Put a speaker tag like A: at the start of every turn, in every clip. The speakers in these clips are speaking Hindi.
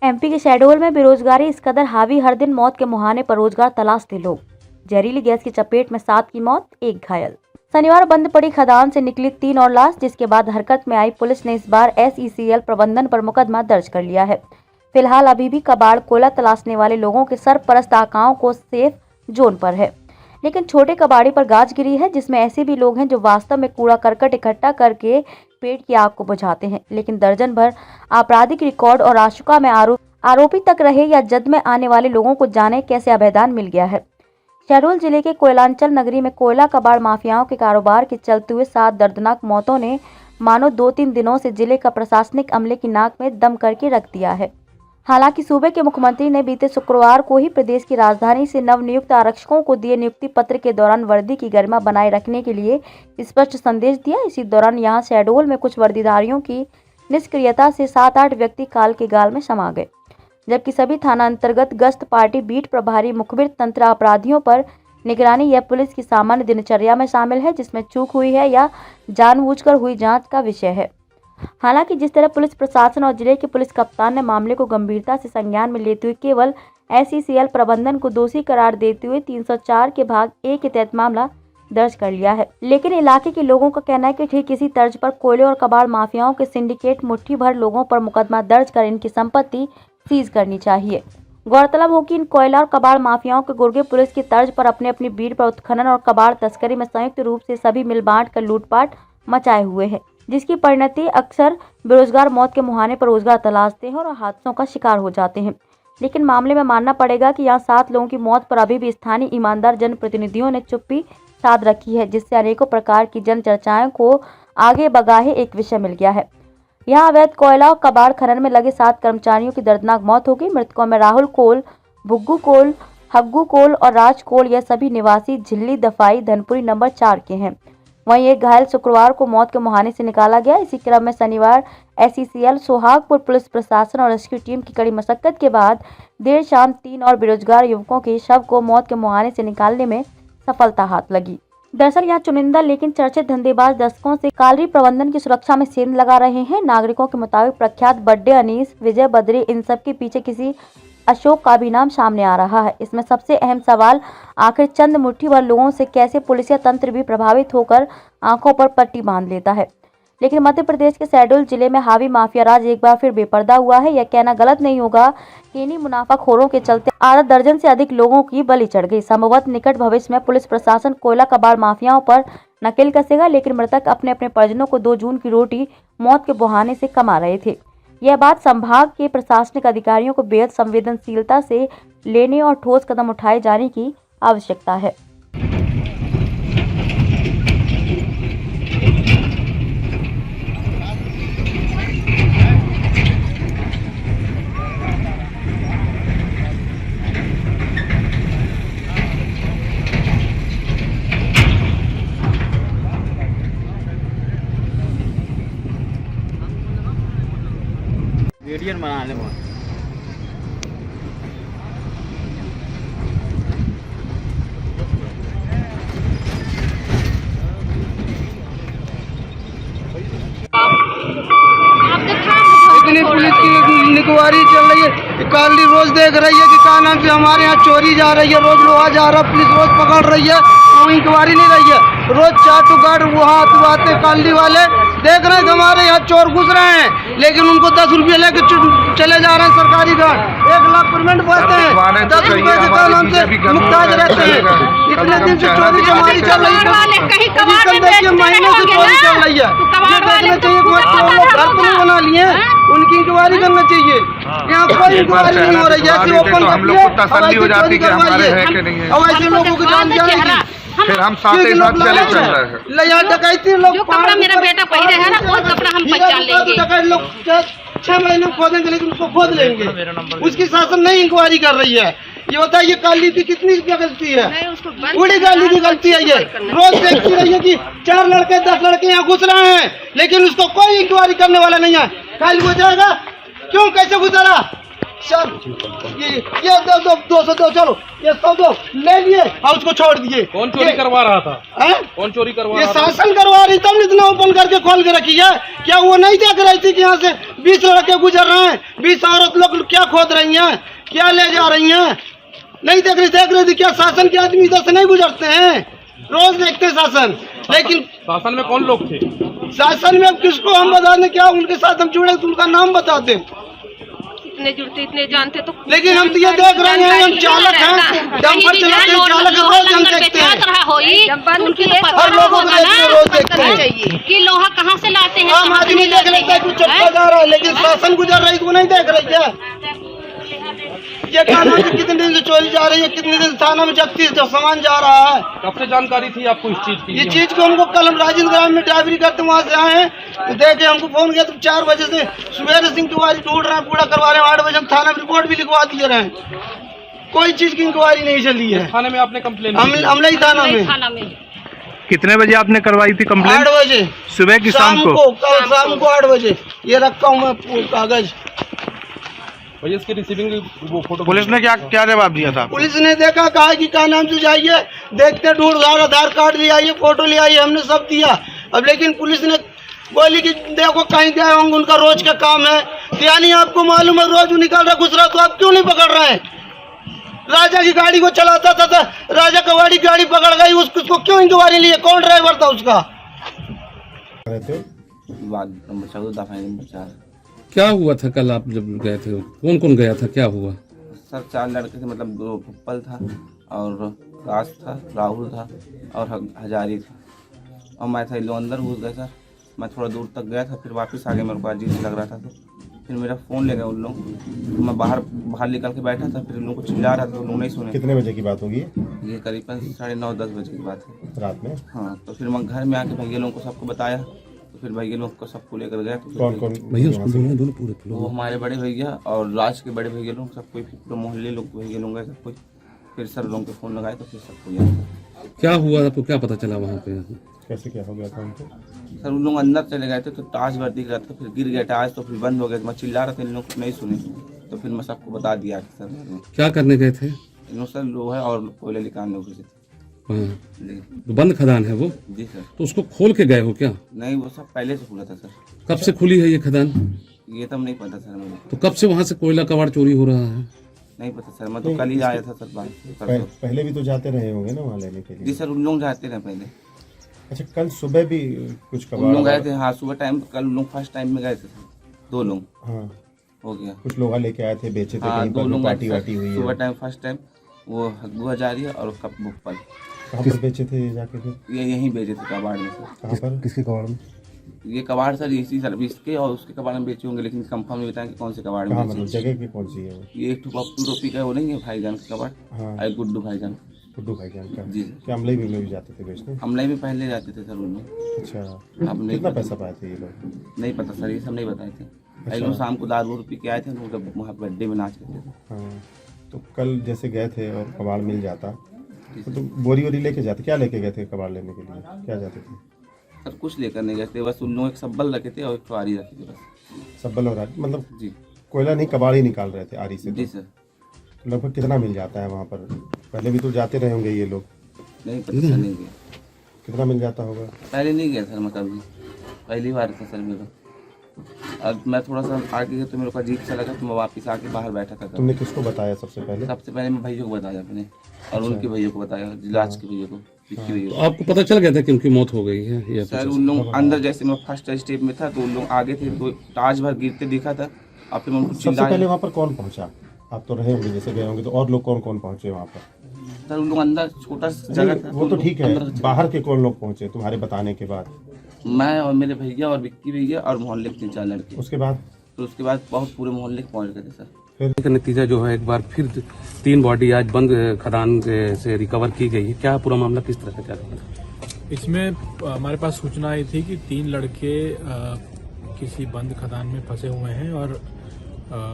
A: एमपी के शहडोल में बेरोजगारी इस कदर हावी, हर दिन मौत के मुहाने पर रोजगार तलाशते लोग। जहरीली गैस की चपेट में 7 की मौत, 1 घायल। शनिवार बंद पड़ी खदान से निकली 3 और लाश, जिसके बाद हरकत में आई पुलिस ने इस बार SECL प्रबंधन पर मुकदमा दर्ज कर लिया है। फिलहाल अभी भी कबाड़ कोयला तलाशने वाले लोगों के सरपरस्त आकाओं को सेफ जोन पर है, लेकिन छोटे कबाड़ी पर गाज गिरी है, जिसमें ऐसे भी लोग हैं जो वास्तव में कूड़ा करकट इकट्ठा करके पेट की आग को बुझाते हैं, लेकिन दर्जन भर आपराधिक रिकॉर्ड और आशुका में आरोपी तक रहे या जद में आने वाले लोगों को जाने कैसे अभेदान मिल गया है। शहडोल जिले के कोयलांचल नगरी में कोयला कबाड़ माफियाओं के कारोबार के चलते हुए 7 दर्दनाक मौतों ने मानो 2-3 दिनों से जिले का प्रशासनिक अमले की नाक में दम करके रख दिया है। हालांकि सूबे के मुख्यमंत्री ने बीते शुक्रवार को ही प्रदेश की राजधानी से नवनियुक्त आरक्षकों को दिए नियुक्ति पत्र के दौरान वर्दी की गरिमा बनाए रखने के लिए स्पष्ट संदेश दिया। इसी दौरान यहां शहडोल में कुछ वर्दीधारियों की निष्क्रियता से 7-8 व्यक्ति काल के गाल में समा गए, जबकि सभी थाना अंतर्गत गश्त पार्टी बीट प्रभारी मुखबिर तंत्र अपराधियों पर निगरानी यह पुलिस की सामान्य दिनचर्या में शामिल है, जिसमें चूक हुई है या जानबूझकर हुई जांच का विषय है। हालांकि जिस तरह पुलिस प्रशासन और जिले के पुलिस कप्तान ने मामले को गंभीरता से संज्ञान में लेते हुए केवल SECL प्रबंधन को दोषी करार देते हुए 304 के भाग A के तहत मामला दर्ज कर लिया है, लेकिन इलाके के लोगों का कहना है कि ठीक इसी तर्ज पर कोयले और कबाड़ माफियाओं के सिंडिकेट मुट्ठी भर लोगों पर मुकदमा दर्ज कर इनकी संपत्ति सीज करनी चाहिए। गौरतलब हो कि इन कोयला और कबाड़ माफियाओं के गुर्गे पुलिस की तर्ज पर अपने अपनी बीट पर उत्खनन और कबाड़ तस्करी में संयुक्त रूप से सभी मिल बांट कर लूटपाट मचाए हुए हैं, जिसकी परिणति अक्सर बेरोजगार मौत के मुहाने पर रोजगार तलाशते हैं और हादसों का शिकार हो जाते हैं। लेकिन मामले में मानना पड़ेगा कि यहाँ 7 लोगों की मौत पर अभी भी स्थानीय ईमानदार जनप्रतिनिधियों ने चुप्पी साध रखी है, जिससे अनेकों प्रकार की जन चर्चाओं को आगे बगाहे एक विषय मिल गया है। यहाँ अवैध कोयला और कबाड़ खनन में लगे 7 कर्मचारियों की दर्दनाक मौत हो गई। मृतकों में राहुल कोल, भुग्गू कोल, हग्गू कोल और राज कोल, यह सभी निवासी झिल्ली दफाई धनपुरी नंबर 4 के हैं। वहीं एक घायल शुक्रवार को मौत के मुहाने से निकाला गया। इसी क्रम में शनिवार SECL सोहागपुर पुलिस प्रशासन और रेस्क्यू टीम की कड़ी मशक्कत के बाद देर शाम 3 और बेरोजगार युवकों के शव को मौत के मुहाने से निकालने में सफलता हाथ लगी। दरअसल यहाँ चुनिंदा लेकिन चर्चित धंधेबाज दशकों से कालरी प्रबंधन की सुरक्षा में सेंध लगा रहे हैं। नागरिकों के मुताबिक प्रख्यात बड्डे अनीस, विजय बद्री, इन सब के पीछे किसी अशोक का भी नाम सामने आ रहा है। इसमें सबसे अहम सवाल आखिर चंद मुट्ठी भर लोगों से कैसे पुलिसिया तंत्र भी प्रभावित होकर आंखों पर पट्टी बांध लेता है। लेकिन मध्य प्रदेश के शहडोल जिले में हावी माफिया राज एक बार फिर बेपर्दा हुआ है। यह कहना गलत नहीं होगा कि इन्हीं मुनाफाखोरों के चलते आधा दर्जन से अधिक लोगों की बलि चढ़ गई। संभवतः निकट भविष्य में पुलिस प्रशासन कोयला कबाड़ माफियाओं पर नकेल कसेगा, लेकिन मृतक अपने अपने परिजनों को 2 जून की रोटी मौत के बहाने से कमा रहे थे। यह बात संभाग के प्रशासनिक अधिकारियों को बेहद संवेदनशीलता से लेने और ठोस कदम उठाए जाने की आवश्यकता है।
B: रेडियन बना ले बहुत।
C: इतनी पुलिस की निगरानी चल रही है, काली रोज देख रही है कि क्या नाम से हमारे यहाँ चोरी जा रही है, रोज लोहा जा रहा है, पुलिस रोज पकड़ रही है, वो इंक्वायरी नहीं रही है। रोज 4 गार्ड वहाँ आते काली वाले देख रहे हैं कि हमारे यहाँ चोर घुस रहे हैं, लेकिन उनको 10 रुपये लेके चले जा रहे हैं। सरकारी गार्ड 1 लाख पेमेंट पाते हैं, 10 रुपये के क्या नाम से मुख्ताज रहते हैं। इतने दिन से चोरी हमारी चल रही है, देखिए महीने से चोरी चल रही है। ये देखना चाहिए घर पर नहीं बना लिए, उनकी इंक्वायरी करना चाहिए। यहाँ कोई इंक्वायरी नहीं हो रही है, ऐसे ओपन
D: तसल्ली हो जाती कि हमारे हैं कि नहीं है।
C: और ऐसे लोगों को जान जाएगी,
D: फिर हम साथ ही साथ चले चल रहे हैं।
C: लिया डकैती लोग,
E: जो कपड़ा मेरा बेटा पहने है ना, वो कपड़ा हम पहचान लेंगे।
C: डकैत लोग 6 महीने खोदेंगे, लेकिन उसको खोद लेंगे। उसकी शासन नहीं इंक्वायरी कर रही है। ये बताइए काली की कितनी गलती है, बड़ी काली की गलती है। ये रोज देखती रही है कि 4 लड़के 10 लड़के यहाँ घुस रहे हैं, लेकिन उसको कोई इंक्वायरी करने वाला नहीं है। काली हो जाएगा क्यों, कैसे घुसा रहा, चल ये दो 200 दो, चलो ये 100 दो, ले लिए और उसको छोड़ दिए।
F: कौन चोरी करवा रहा था?
C: हैं?
F: कौन चोरी करवा
C: ये
F: रहा था?
C: शासन करवा रही, तब इतना ओपन करके खोल के रखी है। क्या वो नहीं देख रही थी कि यहाँ से 20 लड़के गुजर रहे हैं, 20 औरत लोग क्या खोद रही हैं, क्या ले जा रही हैं? नहीं देख रही थी क्या? शासन के आदमी इधर से नहीं गुजरते हैं, रोज देखते हैं शासन। लेकिन
F: शासन में कौन लोग थे?
C: शासन में अब किसको हम बता दें, क्या उनके साथ हम जुड़े तो उनका नाम बता दें।
E: इतने जुड़ते इतने जानते तो
C: लेकिन हम तो ये देख रहे हैं, हम चालक हैं, डंपर चलाते हैं, चालक रोज हम देखते हैं, हर लोगों को देखते हैं, रोज देखते हैं
E: कि लोहा कहाँ से लाते हैं।
C: आम आदमी देख लेता है कुछ चलता जा रहा है, लेकिन शासन गुजर रही तो वो नहीं देख रही क्या? ये कहना कि कितने दिन से चोरी जा रही है, कितने दिन थाना में जब्ती सामान जा रहा है।
F: कब से जानकारी थी आपको इस चीज की?
C: ये चीज को हमको कल हम राजेंद्र ग्राम में ड्राइवरी करते वहाँ से आए हैं, तो देखे हमको फोन किया तो 4 बजे से सुबह सिंह तिवारी ढूंढ रहे हैं, पूरा करवा रहे हैं। 8 बजे हम थाना में रिपोर्ट भी लिखवा दिए रहे हैं, कोई चीज की इंक्वायरी नहीं चली है।
F: थाने में आपने कंप्लेन?
C: हमले ही थाना में।
D: कितने बजे आपने करवाई थी कंप्लेंट?
C: 8 बजे
D: सुबह की शाम को?
C: कल शाम को 8 बजे। ये रखा हूँ मैं कागज।
F: भैया इसकी रिसीविंग वो फोटो
D: पुलिस ने क्या जवाब दिया था?
C: पुलिस ने देखा, कहा कि क्या नाम से जाइए, देखते ढूंढ आधार कार्ड ले आइए, फोटो ले आइए, हमने सब दिया। अब लेकिन पुलिस ने बोली कि देखो कहीं गए होंगे, उनका रोज का काम है। यानी आपको मालूम है रोज निकल रहा घुस रहा, तो आप क्यों नहीं पकड़ रहे हैं? राजा की गाड़ी को चलाता था, राजा कवाड़ी गाड़ी पकड़ गई, उसको क्यों इंक्वायरी लिए? कौन ड्राइवर था उसका?
G: क्या हुआ था कल आप जब गए थे? कौन कौन गया था, क्या हुआ?
H: सर 4 लड़के थे, मतलब पप्पल था और राज था, राहुल था और हजारी था, और मैं था। लोग अंदर घुस गए सर, मैं थोड़ा दूर तक गया था, फिर वापस आ गया। मेरे को अजीब लग रहा था, तो फिर मेरा फ़ोन ले गया उन लोग, तो मैं बाहर निकल के बैठा था, फिर उन लोग को चिल्ला रहा था, लोग नहीं सुने।
I: कितने बजे की बात होगी?
H: ये करीबन 9:30-10 बजे की बात है,
I: रात में।
H: हाँ, तो फिर मैं घर में आके भैया लोगों को सबको बताया, तो फिर भैया लोग को सबको लेकर गया। तो
I: कौन
G: भैया उसको दोनों पूरे
H: वो हमारे बड़े भैया और राज के बड़े भैया लोग, सब कोई पूरे मोहल्ले लोग भैया लोग गए, सब कोई। फिर सर लोगों को फ़ोन लगाए तो फिर सबको याद।
G: क्या हुआ आपको, क्या पता चला वहाँ पे?
I: कैसे क्या हो गया था उनको?
H: सर उन लोग अंदर चले गए थे, तो टाच भर दिख रहा था, फिर गिर गया टाच, तो फिर बंद हो गया। मैं चिल्ला रहा था, इन लोग नहीं सुने, तो फिर मैं सबको बता दिया कि सर
G: क्या करने गए थे?
H: इन लोग सर लोहा और कोयला निकालने घुसे थे।
G: हाँ,
H: जी
G: तो बंद खदान है वो?
H: जी सर।
G: तो उसको खोल के गए हो क्या?
H: नहीं, वो सब पहले से खुला था सर।
G: कब से खुली है ये खदान?
H: ये तब नहीं पता सर मुझे।
G: तो कब से वहाँ से कोयला कबाड़ चोरी हो रहा है?
H: नहीं पता सर, मैं तो कल ही आया था सर बात।
I: पहले भी तो जाते रहे होंगे ना वहाँ लेने के लिए?
H: जी सर, उन लोग जाते रहे पहले।
I: अच्छा, कल सुबह भी कुछ
H: उन लोग गए थे? हाँ, सुबह टाइम, कल लोग फर्स्ट टाइम में गए थे, 2 लोग।
I: हाँ,
H: हो गया।
I: कुछ लोग लेके आए थे, बेचे थे,
H: हाँ,
I: कहीं
H: 2
I: पर
H: लोग
I: पार्टी वाटी हुई है।
H: सुबह टाइम फर्स्ट टाइम वो हग्गू हजारी और कप बुप्पल।
I: कहाँ पर बेचे थे ये जाके फिर?
H: ये यहीं बेचे थे कबाड़ में सर।
I: कहाँ पर? किसके कबाड़ में?
H: ये कबाड़ सर इसी सर्विस के और उसके कबाड़ में बेचे होंगे, लेकिन कंफर्म नहीं बताएं कि कौन से कबाड़ में
I: कहाँ,
H: बेचे।
I: मतलब जगह की कौन सी है वो?
H: ये एक पप्पू टोपी का वो नहीं है भाईजान का कबाड़?
I: हाँ,
H: और गुड्डू भाईजान।
I: गुड्डू भाईजान का?
H: जी।
I: क्या अमले भी जाते थे बेचने?
H: हमले में पहले जाते थे सर उनमें।
I: अच्छा,
H: अब नहीं
I: कितना
H: पता।
I: पैसा पाए थे ये लोग?
H: नहीं पता सर, ये सब नहीं बताए थे। लोग शाम को दारू पी के आए थे, लोग जब वहाँ बर्थडे में नाच रहे थे।
I: हाँ, तो कल जैसे गए थे और कबाड़ मिल जाता तो बोरी वोरी लेके जाते? क्या लेके गए थे कबाड़ लेने के लिए, क्या जाते थे?
H: सर कुछ लेकर नहीं गए थे, बस उन लोग एक सब्बल रखे थे और एक आरी रखी थी बस।
I: सब्बल और आरी, मतलब
H: जी
I: कोयला नहीं कबाड़ ही निकाल रहे थे आरी से?
H: जी सर।
I: तो लगभग कितना मिल जाता है वहाँ पर? पहले भी तो जाते रहे होंगे ये लोग?
H: नहीं पता सर, नहीं गया।
I: कितना मिल जाता होगा?
H: पहले नहीं गया सर मैं कभी, पहली बार था सर मेरा। अब मैं थोड़ा सा आगे गया तो मेरे को अजीब सा लगा, तो मैं वापस आके बाहर बैठा था।
I: तुमने किसको बताया सबसे पहले?
H: सबसे पहले मैं भैया को बताया अपने, और उनके भैया को बताया, जिलाज के भैया को, विक्की भैया
G: तो आपको पता चल गया था कि उनकी मौत हो गई है? ये
H: सर उन लोग अंदर, जैसे मैं फर्स्ट स्टेप में था तो उन लोग आगे थे, तो ताज भर गिरते दिखा था। और फिर मैं उनको
I: सबसे
H: चिल्लाया।
I: पहले वहाँ पर कौन पहुँचा? आप तो रहे होंगे, जैसे गए होंगे, तो और लोग कौन कौन पहुँचे वहाँ पर?
H: सर उन लोग अंदर छोटा सा जगह था,
I: वो तो ठीक है,
H: अंदर
I: बाहर के कौन लोग पहुँचे तुम्हारे बताने के बाद?
H: मैं और मेरे भैया और विक्की भैया और मोहल्ले के 3-4 लड़के।
I: उसके बाद?
H: तो उसके बाद बहुत पूरे मोहल्ले के पहुँच गए थे सर।
G: का नतीजा जो है, एक बार फिर 3 बॉडी आज बंद खदान से रिकवर की गई है। क्या पूरा मामला किस तरह का क्या?
J: इसमें हमारे पास सूचना आई थी कि 3 लड़के किसी बंद खदान में फंसे हुए हैं और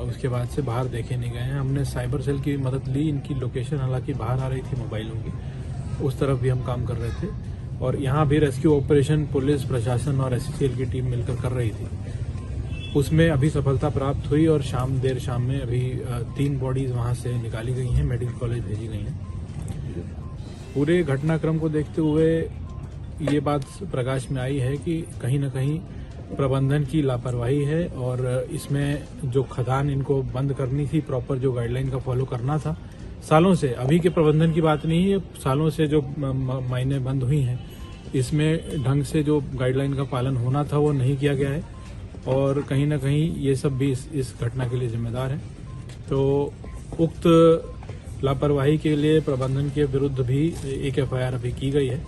J: उसके बाद से बाहर देखे नहीं गए हैं। हमने साइबर सेल की मदद ली, इनकी लोकेशन हालांकि बाहर आ रही थी मोबाइलों की, उस तरफ भी हम काम कर रहे थे। और यहाँ भी रेस्क्यू ऑपरेशन पुलिस प्रशासन और SCCL की टीम मिलकर कर रही थी। उसमें अभी सफलता प्राप्त हुई और देर शाम में अभी 3 बॉडीज वहां से निकाली गई हैं, मेडिकल कॉलेज भेजी गई हैं। पूरे घटनाक्रम को देखते हुए ये बात प्रकाश में आई है कि कहीं न कहीं प्रबंधन की लापरवाही है और इसमें जो खदान इनको बंद करनी थी, प्रॉपर जो गाइडलाइन का फॉलो करना था, सालों से, अभी के प्रबंधन की बात नहीं है, सालों से जो मायने बंद हुई हैं, इसमें ढंग से जो गाइडलाइन का पालन होना था वो नहीं किया गया है और कहीं ना कहीं ये सब भी इस घटना के लिए जिम्मेदार है। तो उक्त लापरवाही के लिए प्रबंधन के विरुद्ध भी एक एफआईआर अभी की गई है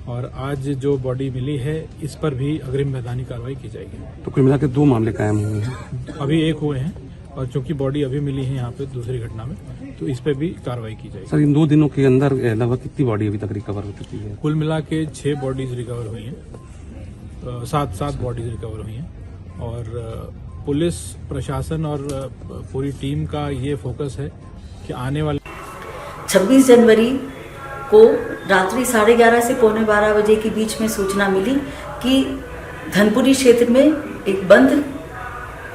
J: और आज जो बॉडी मिली है इस पर भी अग्रिम वैधानिक कार्रवाई की जाएगी।
G: तो कुल मिलाकर 2 मामले कायम हुए हैं,
J: अभी 1 हुए हैं और चूंकि बॉडी अभी मिली है यहाँ पे दूसरी घटना में, तो इस पे भी कार्रवाई की जाएगी।
G: सर इन 2 दिनों के अंदर लगभग कितनी बॉडी अभी तक रिकवर हो चुकी है?
J: कुल मिला के 6 बॉडीज रिकवर हुई हैं, 7 बॉडीज रिकवर हुई हैं और पुलिस प्रशासन और पूरी टीम का ये फोकस है कि आने वाले
A: 26 जनवरी को रात्रि 11:30 से 11:45 बजे के बीच में सूचना मिली कि धनपुरी क्षेत्र में एक बंद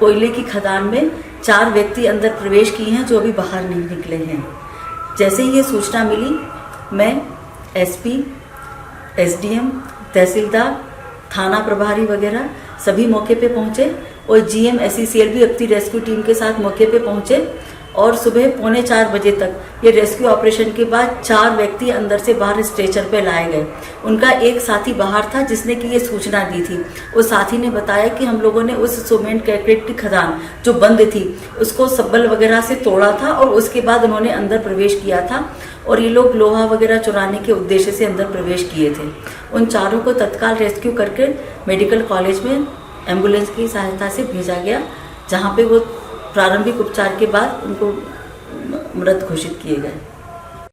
A: कोयले की खदान में 4 व्यक्ति अंदर प्रवेश किए हैं जो अभी बाहर नहीं निकले हैं। जैसे ही ये सूचना मिली, मैं एसपी, एसडीएम, तहसीलदार, थाना प्रभारी वगैरह सभी मौके पे पहुंचे और जीएम एसईसीएल भी अपनी रेस्क्यू टीम के साथ मौके पे पहुंचे और सुबह 3:45 बजे तक ये रेस्क्यू ऑपरेशन के बाद 4 व्यक्ति अंदर से बाहर स्ट्रेचर पे लाए गए। उनका एक साथी बाहर था जिसने कि ये सूचना दी थी। उस साथी ने बताया कि हम लोगों ने उस सीमेंट कैक्रेट की खदान जो बंद थी उसको सब्बल वगैरह से तोड़ा था और उसके बाद उन्होंने अंदर प्रवेश किया था और ये लोग लोहा वगैरह चुराने के उद्देश्य से अंदर प्रवेश किए थे। उन चारों को तत्काल रेस्क्यू करके मेडिकल कॉलेज में एम्बुलेंस की सहायता से भेजा गया, जहाँ पे वो प्रारंभिक उपचार के बाद उनको मृत घोषित किए गए।